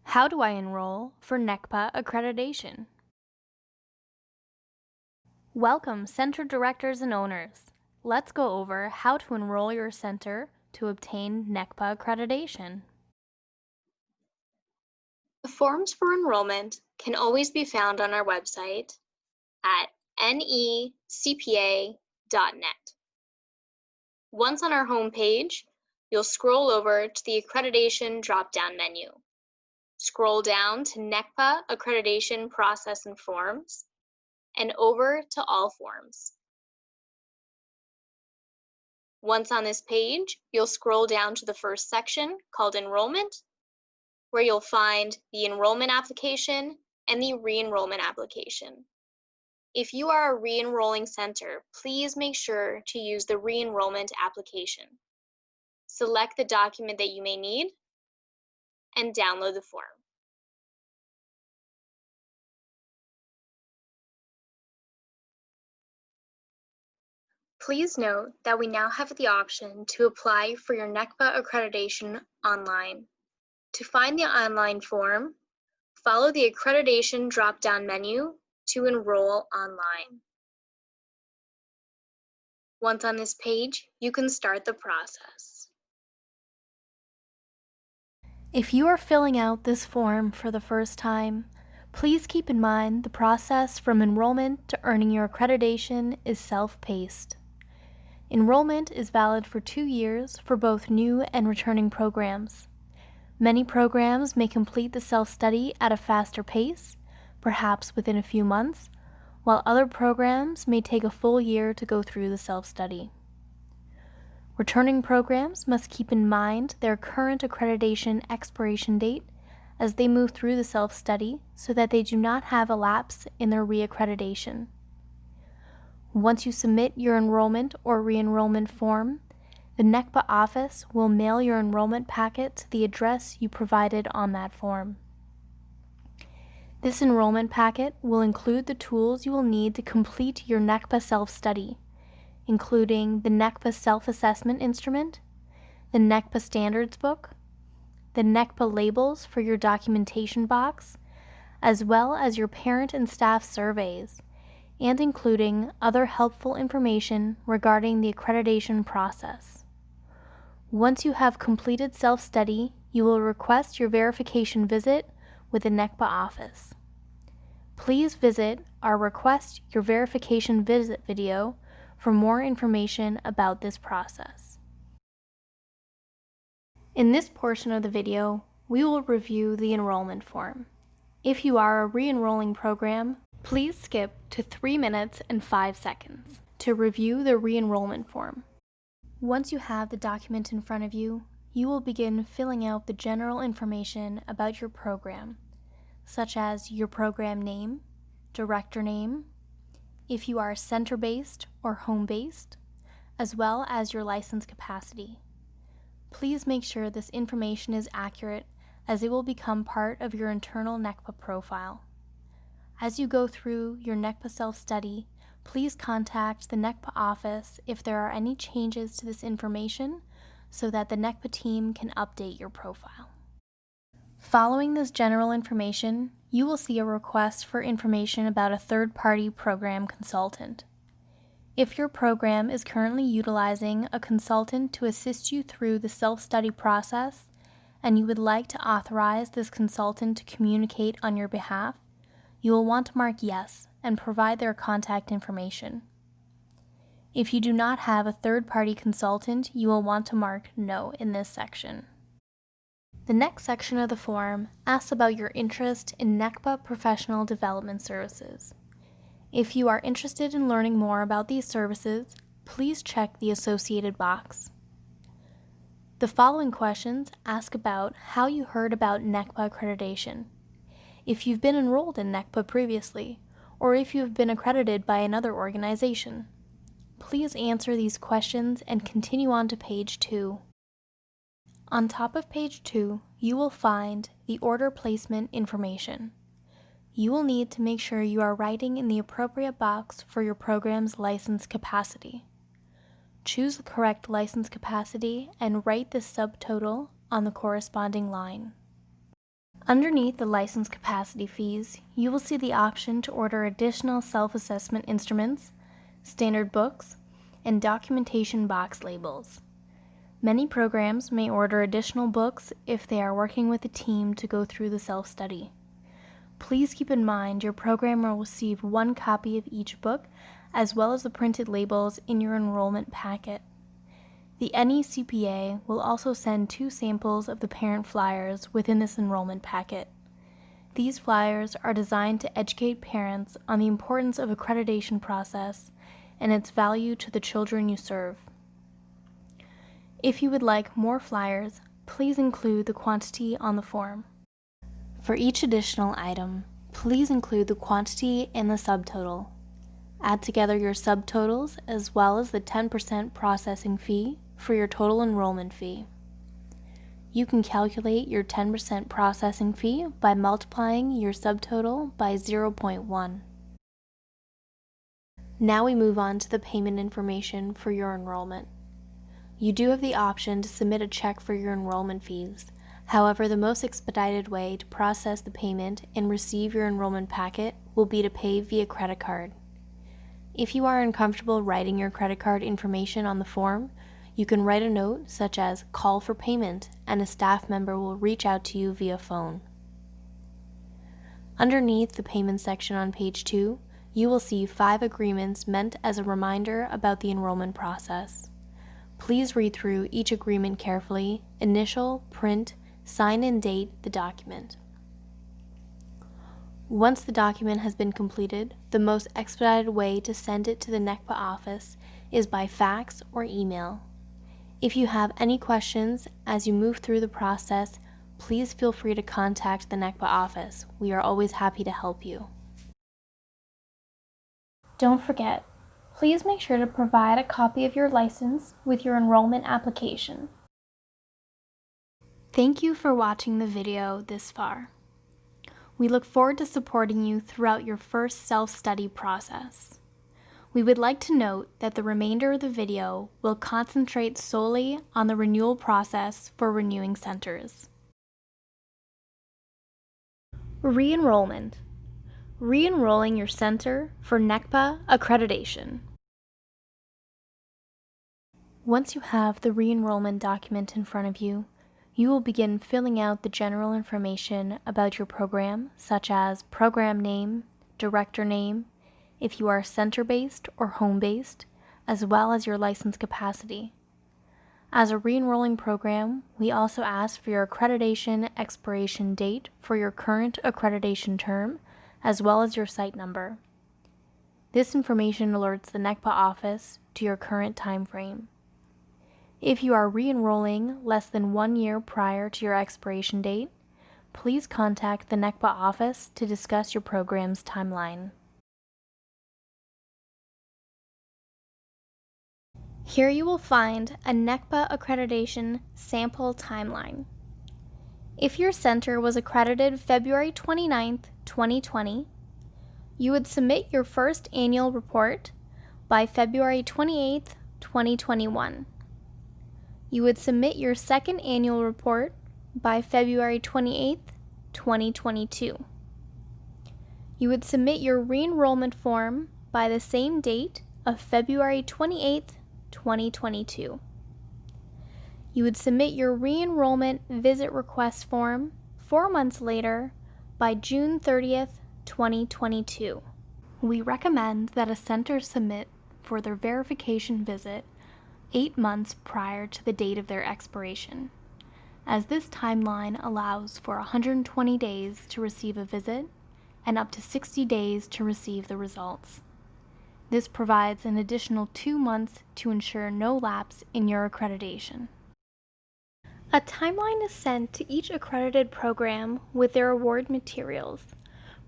How do I enroll for NECPA Accreditation? Welcome, center directors and owners. Let's go over how to enroll your center to obtain NECPA Accreditation. The forms for enrollment can always be found on our website at NECPA.net. Once on our homepage, you'll scroll over to the Accreditation drop-down menu. Scroll down to NECPA Accreditation Process and Forms, and over to All Forms. Once on this page, you'll scroll down to the first section called Enrollment, where you'll find the enrollment application and the re-enrollment application. If you are a re-enrolling center, please make sure to use the re-enrollment application. Select the document that you may need and download the form. Please note that we now have the option to apply for your NECPA accreditation online. To find the online form, follow the accreditation drop-down menu to enroll online. Once on this page, you can start the process. If you are filling out this form for the first time, please keep in mind the process from enrollment to earning your accreditation is self-paced. Enrollment is valid for 2 years for both new and returning programs. Many programs may complete the self-study at a faster pace, perhaps within a few months, while other programs may take a full year to go through the self-study. Returning programs must keep in mind their current accreditation expiration date as they move through the self-study so that they do not have a lapse in their re-accreditation. Once you submit your enrollment or re-enrollment form, the NECPA office will mail your enrollment packet to the address you provided on that form. This enrollment packet will include the tools you will need to complete your NECPA self-study, including the NECPA self-assessment instrument, the NECPA standards book, the NECPA labels for your documentation box, as well as your parent and staff surveys, and including other helpful information regarding the accreditation process. Once you have completed self-study, you will request your verification visit with the NECPA office. Please visit our Request Your Verification Visit video for more information about this process. In this portion of the video, we will review the enrollment form. If you are a re-enrolling program, please skip to 3 minutes and 5 seconds to review the re-enrollment form. Once you have the document in front of you, you will begin filling out the general information about your program, such as your program name, director name, if you are center-based or home-based, as well as your license capacity. Please make sure this information is accurate as it will become part of your internal NECPA profile. As you go through your NECPA self-study, please contact the NECPA office if there are any changes to this information so that the NECPA team can update your profile. Following this general information, you will see a request for information about a third-party program consultant. If your program is currently utilizing a consultant to assist you through the self-study process and you would like to authorize this consultant to communicate on your behalf, you will want to mark yes and provide their contact information. If you do not have a third-party consultant, you will want to mark no in this section. The next section of the form asks about your interest in NECPA professional development services. If you are interested in learning more about these services, please check the associated box. The following questions ask about how you heard about NECPA accreditation, if you've been enrolled in NECPA previously, or if you have been accredited by another organization. Please answer these questions and continue on to page 2. On top of page 2, you will find the order placement information. You will need to make sure you are writing in the appropriate box for your program's license capacity. Choose the correct license capacity and write the subtotal on the corresponding line. Underneath the license capacity fees, you will see the option to order additional self-assessment instruments, standard books, and documentation box labels. Many programs may order additional books if they are working with a team to go through the self-study. Please keep in mind your program will receive one copy of each book, as well as the printed labels in your enrollment packet. The NECPA will also send 2 samples of the parent flyers within this enrollment packet. These flyers are designed to educate parents on the importance of accreditation process and its value to the children you serve. If you would like more flyers, please include the quantity on the form. For each additional item, please include the quantity and the subtotal. Add together your subtotals as well as the 10% processing fee for your total enrollment fee. You can calculate your 10% processing fee by multiplying your subtotal by 0.1. Now we move on to the payment information for your enrollment. You do have the option to submit a check for your enrollment fees. However, the most expedited way to process the payment and receive your enrollment packet will be to pay via credit card. If you are uncomfortable writing your credit card information on the form, you can write a note such as "call for payment" and a staff member will reach out to you via phone. Underneath the payment section on page 2, you will see 5 agreements meant as a reminder about the enrollment process. Please read through each agreement carefully, initial, print, sign and date the document. Once the document has been completed, the most expedited way to send it to the NECPA office is by fax or email. If you have any questions as you move through the process, please feel free to contact the NECPA office. We are always happy to help you. Don't forget, please make sure to provide a copy of your license with your enrollment application. Thank you for watching the video this far. We look forward to supporting you throughout your first self-study process. We would like to note that the remainder of the video will concentrate solely on the renewal process for renewing centers. Re-enrollment. Re-enrolling your center for NECPA Accreditation. Once you have the re-enrollment document in front of you, you will begin filling out the general information about your program, such as program name, director name, if you are center-based or home-based, as well as your license capacity. As a re-enrolling program, we also ask for your accreditation expiration date for your current accreditation term, as well as your site number. This information alerts the NECPA office to your current time frame. If you are re-enrolling less than 1 year prior to your expiration date, please contact the NECPA office to discuss your program's timeline. Here you will find a NECPA accreditation sample timeline. If your center was accredited February 29th, 2020, you would submit your first annual report by February 28th, 2021. You would submit your second annual report by February 28th, 2022. You would submit your re-enrollment form by the same date of February 28th, 2022. You would submit your re-enrollment visit request form 4 months later by June 30th, 2022. We recommend that a center submit for their verification visit 8 months prior to the date of their expiration, as this timeline allows for 120 days to receive a visit and up to 60 days to receive the results. This provides an additional 2 months to ensure no lapse in your accreditation. A timeline is sent to each accredited program with their award materials.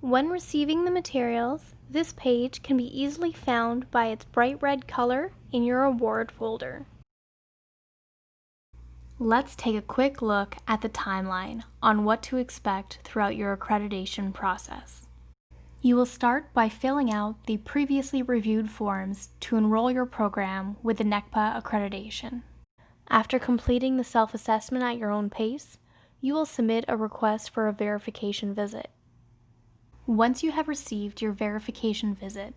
When receiving the materials, this page can be easily found by its bright red color in your award folder. Let's take a quick look at the timeline on what to expect throughout your accreditation process. You will start by filling out the previously reviewed forms to enroll your program with the NECPA accreditation. After completing the self-assessment at your own pace, you will submit a request for a verification visit. Once you have received your verification visit,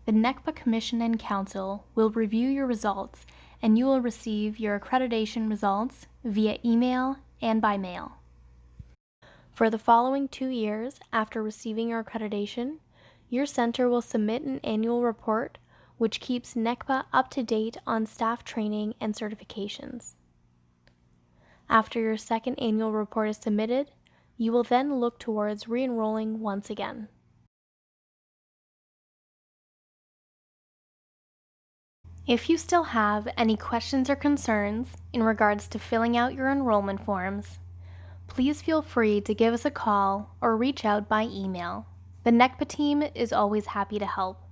the NECPA Commission and Council will review your results, and you will receive your accreditation results via email and by mail. For the following 2 years after receiving your accreditation, your center will submit an annual report which keeps NECPA up to date on staff training and certifications. After your second annual report is submitted, you will then look towards re-enrolling once again. If you still have any questions or concerns in regards to filling out your enrollment forms, please feel free to give us a call or reach out by email. The NECPA team is always happy to help.